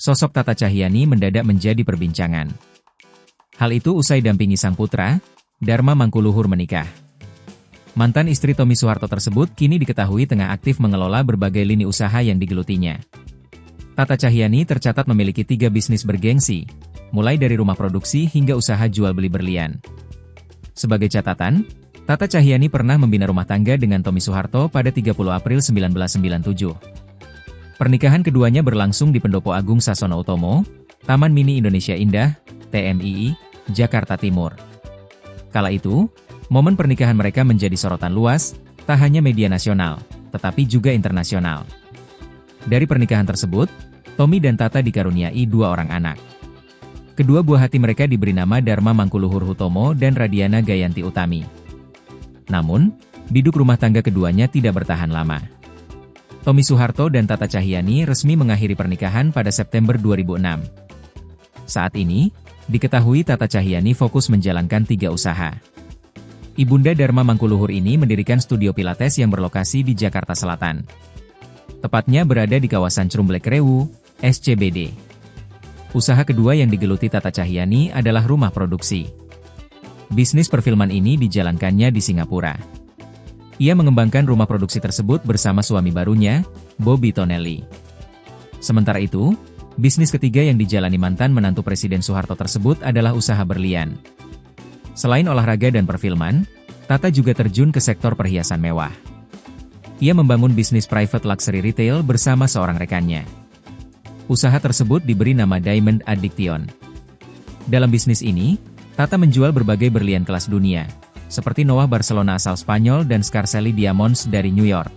sosok Tata Cahyani mendadak menjadi perbincangan. Hal itu usai dampingi sang putra, Dharma Mangkuluhur menikah. Mantan istri Tommy Soeharto tersebut kini diketahui tengah aktif mengelola berbagai lini usaha yang digelutinya. Tata Cahyani tercatat memiliki 3 bisnis bergengsi, mulai dari rumah produksi hingga usaha jual beli berlian. Sebagai catatan, Tata Cahyani pernah membina rumah tangga dengan Tommy Soeharto pada 30 April 1997. Pernikahan keduanya berlangsung di Pendopo Agung Sasono Utomo, Taman Mini Indonesia Indah, TMII, Jakarta Timur. Kala itu, momen pernikahan mereka menjadi sorotan luas, tak hanya media nasional, tetapi juga internasional. Dari pernikahan tersebut, Tommy dan Tata dikaruniai 2 orang anak. Kedua buah hati mereka diberi nama Dharma Mangkuluhur Hutomo dan Radiana Gayanti Utami. Namun, biduk rumah tangga keduanya tidak bertahan lama. Tommy Soeharto dan Tata Cahyani resmi mengakhiri pernikahan pada September 2006. Saat ini, diketahui Tata Cahyani fokus menjalankan 3 usaha. Ibunda Dharma Mangkuluhur ini mendirikan studio pilates yang berlokasi di Jakarta Selatan. Tepatnya berada di kawasan Crumblek Rewu, SCBD. Usaha kedua yang digeluti Tata Cahyani adalah rumah produksi. Bisnis perfilman ini dijalankannya di Singapura. Ia mengembangkan rumah produksi tersebut bersama suami barunya, Bobby Tonelli. Sementara itu, bisnis ketiga yang dijalani mantan menantu Presiden Soeharto tersebut adalah usaha berlian. Selain olahraga dan perfilman, Tata juga terjun ke sektor perhiasan mewah. Ia membangun bisnis private luxury retail bersama seorang rekannya. Usaha tersebut diberi nama Diamond Addiction. Dalam bisnis ini, Tata menjual berbagai berlian kelas dunia, seperti Noah Barcelona asal Spanyol dan Scarcelli Diamonds dari New York.